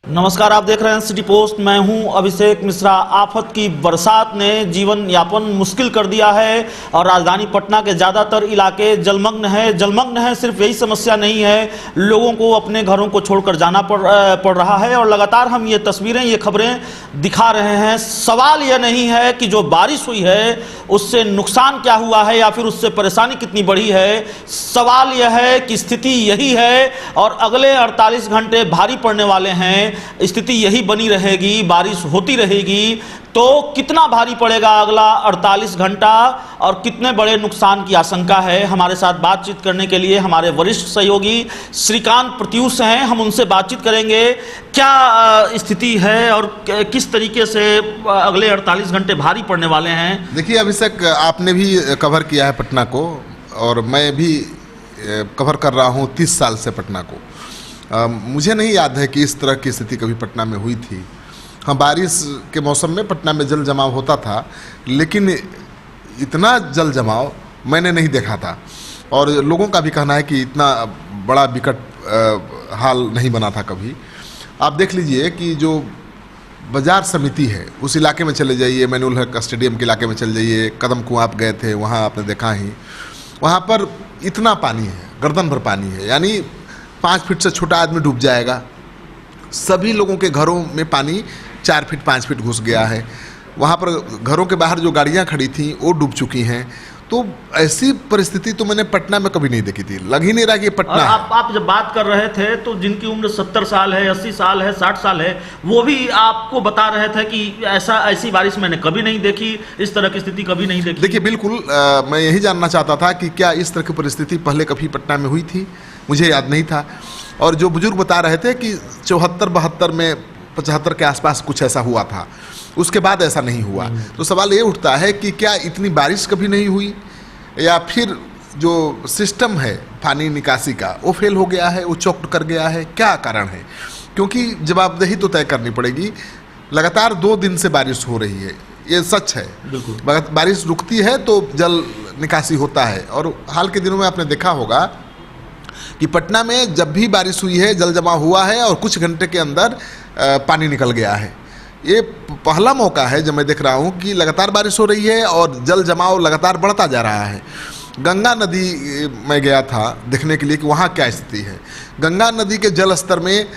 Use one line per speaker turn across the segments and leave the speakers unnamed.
नमस्कार, आप देख रहे हैं सिटी पोस्ट। मैं हूं अभिषेक मिश्रा। आफत की बरसात ने जीवन यापन मुश्किल कर दिया है और राजधानी पटना के ज़्यादातर इलाके जलमग्न है। सिर्फ यही समस्या नहीं है, लोगों को अपने घरों को छोड़कर जाना पड़ रहा है और लगातार हम ये तस्वीरें, ये खबरें दिखा रहे हैं। सवाल यह नहीं है कि जो बारिश हुई है उससे नुकसान क्या हुआ है या फिर उससे परेशानी कितनी बढ़ी है। सवाल यह है कि स्थिति यही है और अगले 48 घंटे भारी पड़ने वाले हैं। स्थिति यही बनी रहेगी, बारिश होती रहेगी तो कितना भारी पड़ेगा अगला 48 घंटा और कितने बड़े नुकसान की आशंका है। हमारे साथ बातचीत करने के लिए हमारे वरिष्ठ सहयोगी श्रीकांत प्रत्यूष हैं। हम उनसे बातचीत करेंगे क्या स्थिति है और किस तरीके से अगले 48 घंटे भारी पड़ने वाले हैं।
देखिए अभिषेक, आपने भी कवर किया है पटना को और मैं भी कवर कर रहा हूँ 30 साल से पटना को। मुझे नहीं याद है कि इस तरह की स्थिति कभी पटना में हुई थी। हाँ, बारिश के मौसम में पटना में जल जमाव होता था, लेकिन इतना जल जमाव मैंने नहीं देखा था और लोगों का भी कहना है कि इतना बड़ा विकट हाल नहीं बना था कभी। आप देख लीजिए कि जो बाजार समिति है उस इलाके में चले जाइए, मैनुअल हक स्टेडियम के इलाके में चले जाइए, कदम कुआं आप गए थे, वहाँ आपने देखा ही, वहाँ पर इतना पानी है, गर्दन भर पानी है, यानी 5 फीट से छोटा आदमी डूब जाएगा। सभी लोगों के घरों में पानी 4 फीट 5 फीट घुस गया है। वहाँ पर घरों के बाहर जो गाड़ियाँ खड़ी थीं वो डूब चुकी हैं। तो ऐसी परिस्थिति तो मैंने पटना में कभी नहीं देखी थी। लग ही नहीं रहा कि ये पटना है।
आप जब बात कर रहे थे तो जिनकी उम्र 70 साल है, 80 साल है, 60 साल है, वो भी आपको बता रहे थे कि ऐसी बारिश मैंने कभी नहीं देखी, इस तरह की स्थिति कभी नहीं देखी।
देखिए बिल्कुल, मैं यही जानना चाहता था कि क्या इस तरह की परिस्थिति पहले कभी पटना में हुई थी। मुझे याद नहीं था। और जो बुजुर्ग बता रहे थे कि 74-72 में 75 के आसपास कुछ ऐसा हुआ था, उसके बाद ऐसा नहीं हुआ। तो सवाल ये उठता है कि क्या इतनी बारिश कभी नहीं हुई या फिर जो सिस्टम है पानी निकासी का वो फेल हो गया है, वो चौक्ट कर गया है, क्या कारण है। क्योंकि जवाबदेही तो तय करनी पड़ेगी। लगातार 2 दिन से बारिश हो रही है, ये सच है। बिल्कुल, बारिश रुकती है तो जल निकासी होता है। और हाल के दिनों में आपने देखा होगा कि पटना में जब भी बारिश हुई है जल जमा हुआ है और कुछ घंटे के अंदर पानी निकल गया है। ये पहला मौका है जब मैं देख रहा हूँ कि लगातार बारिश हो रही है और जल जमाव लगातार बढ़ता जा रहा है। गंगा नदी में गया था देखने के लिए कि वहाँ क्या स्थिति है। गंगा नदी के जल स्तर में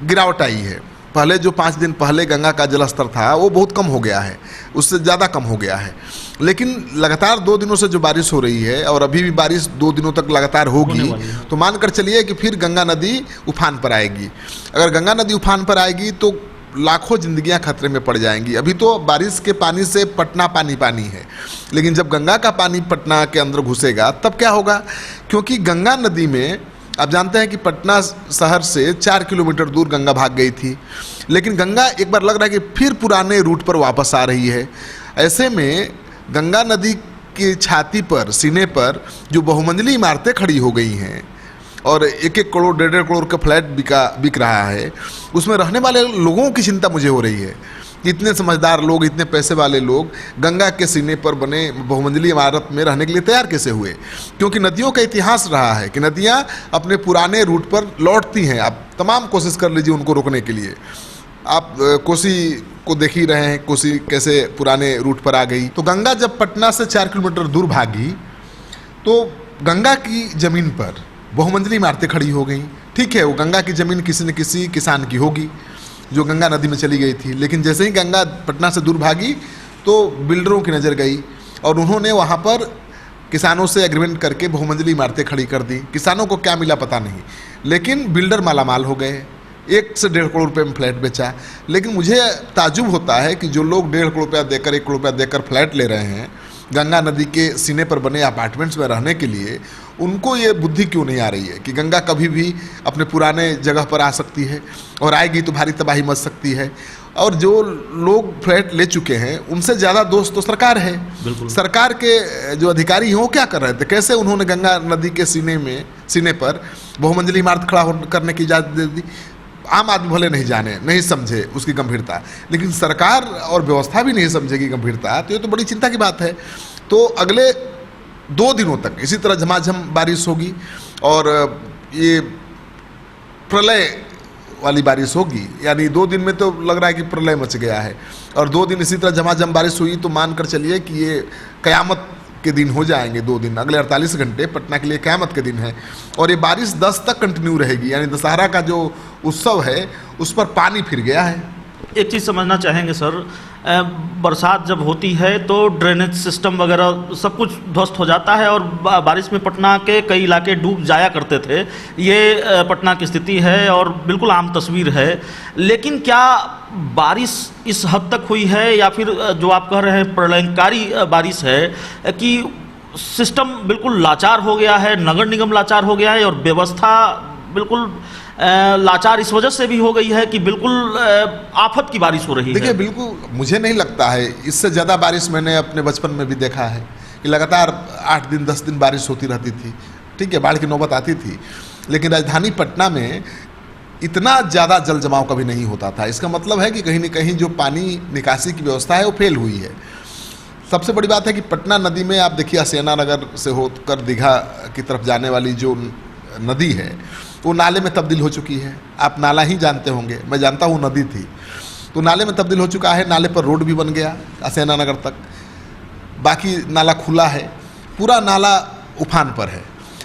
गिरावट आई है। पहले जो 5 दिन पहले गंगा का जल स्तर था वो बहुत कम हो गया है, उससे ज़्यादा कम हो गया है। लेकिन लगातार 2 दिनों से जो बारिश हो रही है और अभी भी बारिश 2 दिनों तक लगातार होगी तो मानकर चलिए कि फिर गंगा नदी उफान पर आएगी। अगर गंगा नदी उफान पर आएगी तो लाखों जिंदगियां खतरे में पड़ जाएंगी। अभी तो बारिश के पानी से पटना पानी पानी है, लेकिन जब गंगा का पानी पटना के अंदर घुसेगा तब क्या होगा। क्योंकि गंगा नदी में आप जानते हैं कि पटना शहर से 4 किलोमीटर दूर गंगा भाग गई थी, लेकिन गंगा एक बार लग रहा है कि फिर पुराने रूट पर वापस आ रही है। ऐसे में गंगा नदी की छाती पर, सीने पर जो बहुमंजिली इमारतें खड़ी हो गई हैं और 1-1 करोड़ 1.5 करोड़ का फ्लैट बिक रहा है, उसमें रहने वाले लोगों की चिंता मुझे हो रही है कि इतने समझदार लोग, इतने पैसे वाले लोग गंगा के सीने पर बने बहुमंजिली इमारत में रहने के लिए तैयार कैसे हुए। क्योंकि नदियों का इतिहास रहा है कि नदियाँ अपने पुराने रूट पर लौटती हैं। आप तमाम कोशिश कर लीजिए उनको रोकने के लिए। आप कोसी को देख ही रहे हैं, कोसी कैसे पुराने रूट पर आ गई। तो गंगा जब पटना से 4 किलोमीटर दूर भागी तो गंगा की ज़मीन पर बहुमंजिली इमारतें खड़ी हो गई। ठीक है, वो गंगा की ज़मीन किसी न किसी किसान की होगी जो गंगा नदी में चली गई थी, लेकिन जैसे ही गंगा पटना से दूर भागी तो बिल्डरों की नज़र गई और उन्होंने वहाँ पर किसानों से एग्रीमेंट करके बहुमंजिली इमारतें खड़ी कर दी। किसानों को क्या मिला पता नहीं, लेकिन बिल्डर मालामाल हो गए। 1 से 1.5 करोड़ रुपये में फ्लैट बेचा। लेकिन मुझे ताजुब होता है कि जो लोग 1.5 करोड़ रुपया देकर, 1 करोड़ रुपया देकर फ्लैट ले रहे हैं गंगा नदी के सीने पर बने अपार्टमेंट्स में रहने के लिए, उनको ये बुद्धि क्यों नहीं आ रही है कि गंगा कभी भी अपने पुराने जगह पर आ सकती है और आएगी तो भारी तबाही मच सकती है। और जो लोग फ्लैट ले चुके हैं उनसे ज़्यादा दोष तो सरकार है। सरकार के जो अधिकारी हैं वो क्या कर रहे थे, कैसे उन्होंने गंगा नदी के सीने पर बहुमंजिली इमारत खड़ा करने की इजाज़त दे दी। आम आदमी भले नहीं जाने, नहीं समझे उसकी गंभीरता, लेकिन सरकार और व्यवस्था भी नहीं समझेगी गंभीरता, तो ये तो बड़ी चिंता की बात है। तो अगले 2 दिनों तक इसी तरह झमाझम बारिश होगी और ये प्रलय वाली बारिश होगी, यानी 2 दिन में तो लग रहा है कि प्रलय मच गया है, और 2 दिन इसी तरह झमाझम बारिश हुई तो मानकर चलिए कि ये कयामत के दिन हो जाएंगे। 2 दिन, अगले 48 घंटे पटना के लिए कयामत के दिन है, और ये बारिश 10 तक कंटिन्यू रहेगी, यानी दशहरा का जो उत्सव है उस पर पानी फिर गया है।
एक चीज़ समझना चाहेंगे सर, बरसात जब होती है तो ड्रेनेज सिस्टम वगैरह सब कुछ ध्वस्त हो जाता है, और बारिश में पटना के कई इलाके डूब जाया करते थे। ये पटना की स्थिति है और बिल्कुल आम तस्वीर है। लेकिन क्या बारिश इस हद तक हुई है, या फिर जो आप कह रहे हैं प्रलयंकारी बारिश है, कि सिस्टम बिल्कुल लाचार हो गया है, नगर निगम लाचार हो गया है, और व्यवस्था बिल्कुल लाचार इस वजह से भी हो गई है कि बिल्कुल आफत की बारिश हो रही है?
देखिए, बिल्कुल मुझे नहीं लगता है। इससे ज़्यादा बारिश मैंने अपने बचपन में भी देखा है कि लगातार 8 दिन 10 दिन बारिश होती रहती थी। ठीक है, बाढ़ की नौबत आती थी, लेकिन राजधानी पटना में इतना ज़्यादा जल जमाव कभी नहीं होता था। इसका मतलब है कि कहीं न कहीं जो पानी निकासी की व्यवस्था है वो फेल हुई है। सबसे बड़ी बात है कि पटना नदी में आप देखिए, आसियाना नगर से होकर दीघा की तरफ जाने वाली जो नदी है वो नाले में तब्दील हो चुकी है। आप नाला ही जानते होंगे, मैं जानता हूँ नदी थी, तो नाले में तब्दील हो चुका है। नाले पर रोड भी बन गया आसियाना नगर तक, बाकी नाला खुला है, पूरा नाला उफान पर है।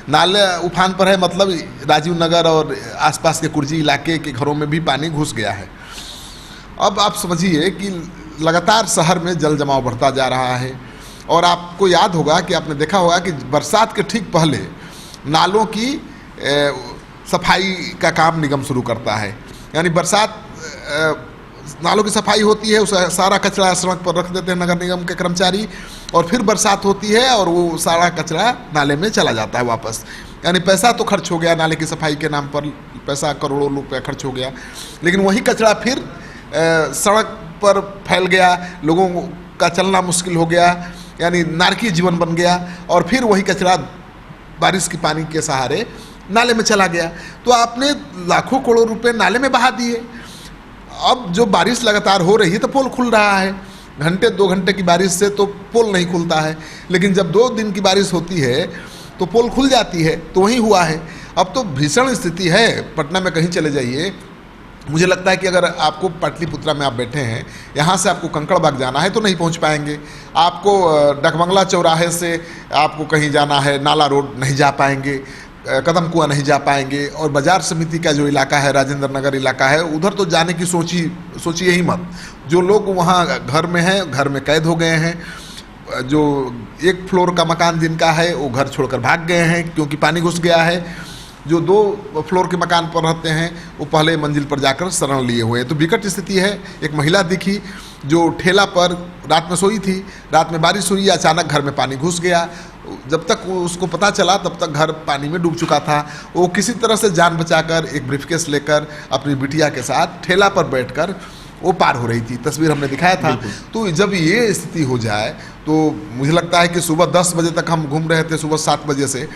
नाले उफान पर है मतलब राजीव नगर और आसपास के कुर्जी इलाके के घरों में भी पानी घुस गया है। अब आप समझिए कि लगातार शहर में जल जमाव बढ़ता जा रहा है, और आपको याद होगा कि आपने देखा होगा कि बरसात के ठीक पहले नालों की सफाई का काम निगम शुरू करता है। यानी बरसात नालों की सफाई होती है, उस सारा कचरा सड़क पर रख देते हैं नगर निगम के कर्मचारी, और फिर बरसात होती है और वो सारा कचरा नाले में चला जाता है वापस। यानी पैसा तो खर्च हो गया, नाले की सफाई के नाम पर पैसा करोड़ों रुपया खर्च हो गया, लेकिन वही कचरा फिर सड़क पर फैल गया, लोगों का चलना मुश्किल हो गया, यानी नारकीय जीवन बन गया, और फिर वही कचरा बारिश की पानी के सहारे नाले में चला गया। तो आपने लाखों करोड़ों रुपए नाले में बहा दिए। अब जो बारिश लगातार हो रही है तो पोल खुल रहा है, घंटे 2 घंटे की बारिश से तो पोल नहीं खुलता है, लेकिन जब 2 दिन की बारिश होती है तो पोल खुल जाती है। तो वही हुआ है। अब तो भीषण स्थिति है। पटना में कहीं चले जाइए, मुझे लगता है कि अगर आपको पाटलिपुत्रा में आप बैठे हैं, यहाँ से आपको कंकड़बाग जाना है तो नहीं पहुँच पाएंगे। आपको डकबंगला चौराहे से आपको कहीं जाना है, नाला रोड नहीं जा पाएंगे, कदम कुआं नहीं जा पाएंगे, और बाजार समिति का जो इलाका है, राजेंद्र नगर इलाका है, उधर तो जाने की सोचिए ही मत। जो लोग वहाँ घर में हैं, घर में कैद हो गए हैं। जो 1 फ्लोर का मकान जिनका है वो घर छोड़कर भाग गए हैं क्योंकि पानी घुस गया है। जो 2 फ्लोर के मकान पर रहते हैं वो पहले मंजिल पर जाकर शरण लिए हुए हैं। तो विकट स्थिति है। एक महिला दिखी जो ठेला पर रात में सोई थी, रात में बारिश हुई, अचानक घर में पानी घुस गया। जब तक उसको पता चला तब तक घर पानी में डूब चुका था। वो किसी तरह से जान बचाकर एक ब्रीफकेस लेकर अपनी बिटिया के साथ ठेला पर बैठकर वो पार हो रही थी। तस्वीर हमने दिखाया था। तो जब ये स्थिति हो जाए तो मुझे लगता है कि सुबह 10 बजे तक हम घूम रहे थे, सुबह 7 बजे से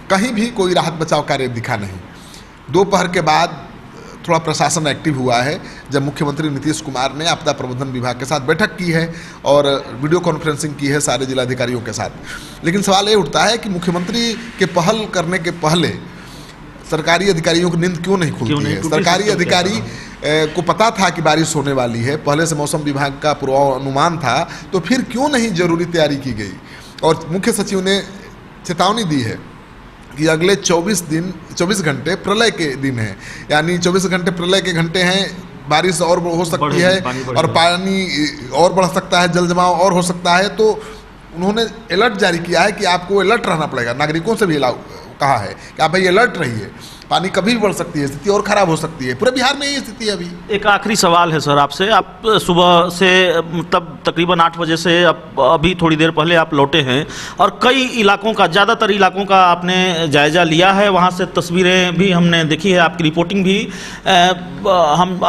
कहीं भी कोई राहत बचाव कार्य दिखा नहीं। दोपहर के बाद थोड़ा प्रशासन एक्टिव हुआ है, जब मुख्यमंत्री नीतीश कुमार ने आपदा प्रबंधन विभाग के साथ बैठक की है और वीडियो कॉन्फ्रेंसिंग की है सारे जिलाधिकारियों के साथ। लेकिन सवाल ये उठता है कि मुख्यमंत्री के पहल करने के पहले सरकारी अधिकारियों की नींद क्यों नहीं खुलती है? सरकारी अधिकारी को पता था कि बारिश होने वाली है, पहले से मौसम विभाग का पूर्वानुमान था, तो फिर क्यों नहीं जरूरी तैयारी की गई? और मुख्य सचिव ने चेतावनी दी है कि अगले 24 घंटे प्रलय के दिन हैं, यानी 24 घंटे प्रलय के घंटे हैं। बारिश और हो सकती है और पानी और बढ़ सकता है, जल जमाव और हो सकता है। तो उन्होंने अलर्ट जारी किया है कि आपको अलर्ट रहना पड़ेगा। नागरिकों से भी कहा है कि आप भाई अलर्ट रहिए, पानी कभी भी बढ़ सकती है, स्थिति और खराब हो सकती है। पूरे बिहार में ये स्थिति है अभी।
एक आखिरी सवाल है सर आपसे। आप सुबह से मतलब तकरीबन 8 बजे से अभी थोड़ी देर पहले आप लौटे हैं और कई इलाकों का, ज़्यादातर इलाकों का आपने जायज़ा लिया है, वहाँ से तस्वीरें भी हमने देखी है, आपकी रिपोर्टिंग भी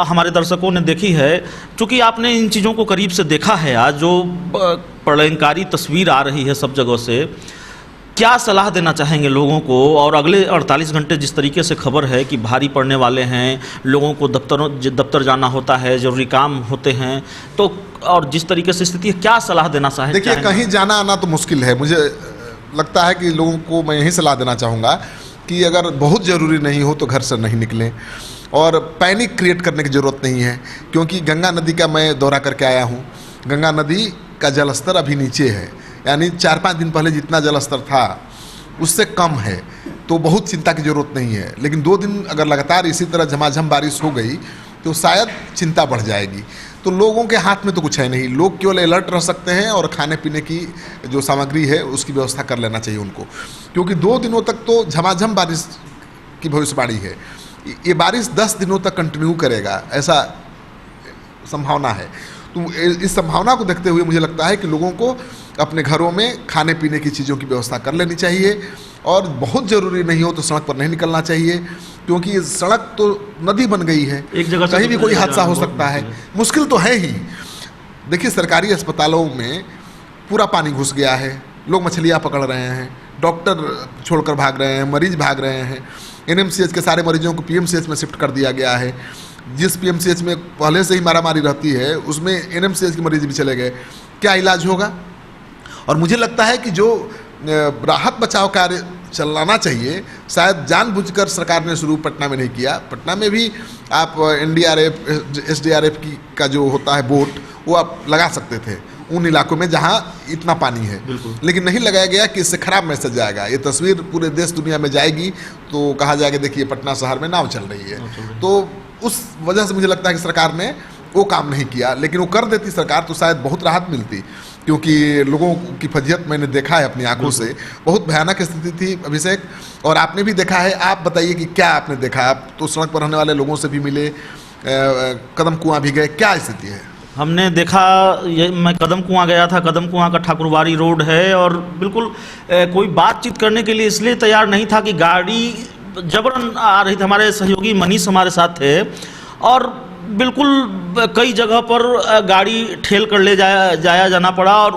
हमारे दर्शकों ने देखी है। चूँकि आपने इन चीज़ों को करीब से देखा है, आज जो प्रलयंकारी तस्वीर आ रही है सब जगह से, क्या सलाह देना चाहेंगे लोगों को? और अगले 48 घंटे जिस तरीके से खबर है कि भारी पड़ने वाले हैं, लोगों को दफ्तर जाना होता है, जरूरी काम होते हैं, तो और जिस तरीके से स्थिति है, क्या सलाह देना चाहेंगे?
देखिए, कहीं जाना आना तो मुश्किल है। मुझे लगता है कि लोगों को मैं यही सलाह देना चाहूँगा कि अगर बहुत ज़रूरी नहीं हो तो घर से नहीं निकलें, और पैनिक क्रिएट करने की ज़रूरत नहीं है, क्योंकि गंगा नदी का मैं दौरा करके आया हूँ। गंगा नदी का जलस्तर अभी नीचे है, यानी 4-5 दिन पहले जितना जलस्तर था उससे कम है, तो बहुत चिंता की ज़रूरत नहीं है। लेकिन 2 दिन अगर लगातार इसी तरह झमाझम बारिश हो गई तो शायद चिंता बढ़ जाएगी। तो लोगों के हाथ में तो कुछ है नहीं, लोग केवल अलर्ट रह सकते हैं और खाने पीने की जो सामग्री है उसकी व्यवस्था कर लेना चाहिए उनको, क्योंकि 2 दिनों तक तो झमाझम बारिश की भविष्यवाणी है। ये बारिश 10 दिनों तक कंटिन्यू करेगा, ऐसा संभावना है। तो इस संभावना को देखते हुए मुझे लगता है कि लोगों को अपने घरों में खाने पीने की चीज़ों की व्यवस्था कर लेनी चाहिए, और बहुत ज़रूरी नहीं हो तो सड़क पर नहीं निकलना चाहिए, क्योंकि सड़क तो नदी बन गई है,
एक जगह से
कहीं भी कोई हादसा हो
बहुत
सकता है। मुश्किल तो है ही। देखिए, सरकारी अस्पतालों में पूरा पानी घुस गया है, लोग मछलियाँ पकड़ रहे हैं, डॉक्टर छोड़कर भाग रहे हैं, मरीज भाग रहे हैं। एनएमसीएच के सारे मरीजों को पीएमसीएच में शिफ्ट कर दिया गया है। जिस पीएमसीएच में पहले से ही मारामारी रहती है उसमें एनएमसीएच के मरीज भी चले गए, क्या इलाज होगा? और मुझे लगता है कि जो राहत बचाव कार्य चलाना चाहिए, शायद जानबूझकर सरकार ने शुरू पटना में नहीं किया। पटना में भी आप एनडीआरएफ, एसडीआरएफ की का जो होता है बोट, वो आप लगा सकते थे उन इलाकों में जहां इतना पानी है, लेकिन नहीं लगाया गया कि इससे खराब मैसेज जाएगा। ये तस्वीर पूरे देश दुनिया में जाएगी तो कहा जाएगा देखिए पटना शहर में नाव चल रही है। तो उस वजह से मुझे लगता है कि सरकार ने वो काम नहीं किया, लेकिन वो कर देती सरकार तो शायद बहुत राहत मिलती, क्योंकि लोगों की फजीहत मैंने देखा है अपनी आंखों से। बहुत भयानक स्थिति थी अभिषेक, और आपने भी देखा है। आप बताइए कि क्या आपने देखा? आप तो सड़क पर रहने वाले लोगों से भी मिले, कदम कुआं भी गए, क्या स्थिति है?
हमने देखा, ये मैं कदम कुआं गया था। कदम कुआं का ठाकुरबाड़ी रोड है, और बिल्कुल कोई बातचीत करने के लिए इसलिए तैयार नहीं था कि गाड़ी जबरन आ रही थी। हमारे सहयोगी मनीष हमारे साथ थे, और बिल्कुल कई जगह पर गाड़ी ठेल कर ले जाया जाना पड़ा। और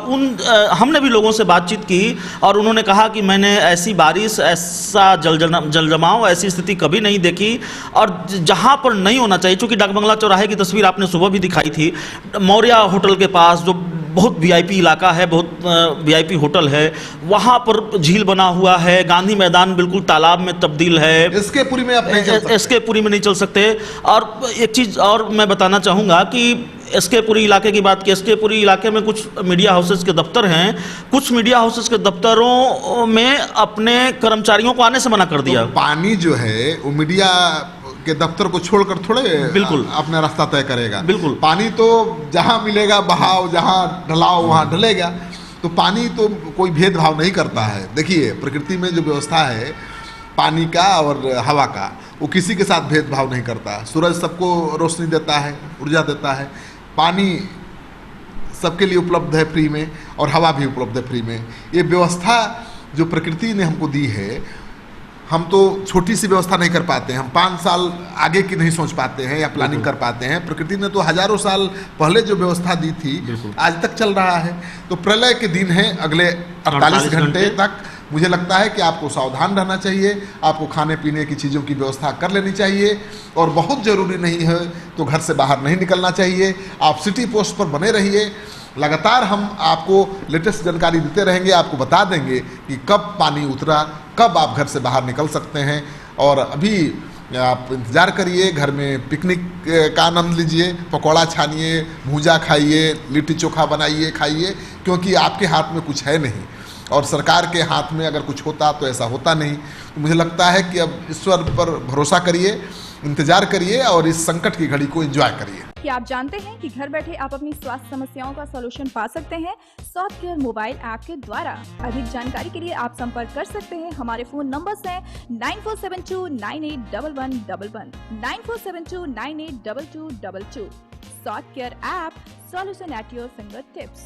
हमने भी लोगों से बातचीत की, और उन्होंने कहा कि मैंने ऐसी बारिश, ऐसा जल जमाव, ऐसी स्थिति कभी नहीं देखी, और जहां पर नहीं होना चाहिए। चूँकि डाकबंगला चौराहे की तस्वीर आपने सुबह भी दिखाई थी, मौर्या होटल के पास जो बहुत वीआईपी इलाका है, बहुत वीआईपी होटल है, वहाँ पर झील बना हुआ है। गांधी मैदान बिल्कुल तालाब में तब्दील है।
एसके पुरी में आप नहीं चल सकते।
एसके पुरी में नहीं चल सकते। और एक चीज़ और मैं बताना चाहूँगा कि एसके पुरी इलाके की बात की, एसके पुरी इलाके में कुछ मीडिया हाउसेस के दफ्तर हैं। कुछ मीडिया हाउसेस के दफ्तरों में अपने कर्मचारियों को आने से मना कर दिया।
तो पानी जो है वो मीडिया के दफ्तर को छोड़कर थोड़े
बिल्कुल
अपना रास्ता तय करेगा।
बिल्कुल, पानी
तो जहां मिलेगा बहाव, जहां ढलाव वहां ढलेगा। तो पानी तो कोई भेदभाव नहीं करता है। देखिए, प्रकृति में जो व्यवस्था है पानी का और हवा का, वो किसी के साथ भेदभाव नहीं करता। सूरज सबको रोशनी देता है, ऊर्जा देता है। पानी सबके लिए उपलब्ध है फ्री में, और हवा भी उपलब्ध है फ्री में। ये व्यवस्था जो प्रकृति ने हमको दी है, हम तो छोटी सी व्यवस्था नहीं कर पाते हैं। हम 5 साल आगे की नहीं सोच पाते हैं या प्लानिंग कर पाते हैं। प्रकृति ने तो हजारों साल पहले जो व्यवस्था दी थी आज तक चल रहा है। तो प्रलय के दिन है अगले 48 घंटे तक। मुझे लगता है कि आपको सावधान रहना चाहिए, आपको खाने पीने की चीज़ों की व्यवस्था कर लेनी चाहिए, और बहुत ज़रूरी नहीं है तो घर से बाहर नहीं निकलना चाहिए। आप सिटी पोस्ट पर बने रहिए, लगातार हम आपको लेटेस्ट जानकारी देते रहेंगे, आपको बता देंगे कि कब पानी उतरा, कब आप घर से बाहर निकल सकते हैं। और अभी आप इंतज़ार करिए, घर में पिकनिक का आनंद लीजिए, पकौड़ा छानिए, भूजा खाइए, लिट्टी चोखा बनाइए, खाइए, क्योंकि आपके हाथ में कुछ है नहीं, और सरकार के हाथ में अगर कुछ होता तो ऐसा होता नहीं। तो मुझे लगता है कि अब ईश्वर पर भरोसा करिए, इंतजार करिए, और इस संकट की घड़ी को एंजॉय करिए।
क्या आप जानते हैं कि घर बैठे आप अपनी स्वास्थ्य समस्याओं का सॉल्यूशन पा सकते हैं सॉफ्टकेयर मोबाइल ऐप के द्वारा। अधिक जानकारी के लिए आप संपर्क कर सकते हैं। हमारे फोन नंबर्स हैं 9472981111, 9472982222। Softcare app, solution at your finger tips.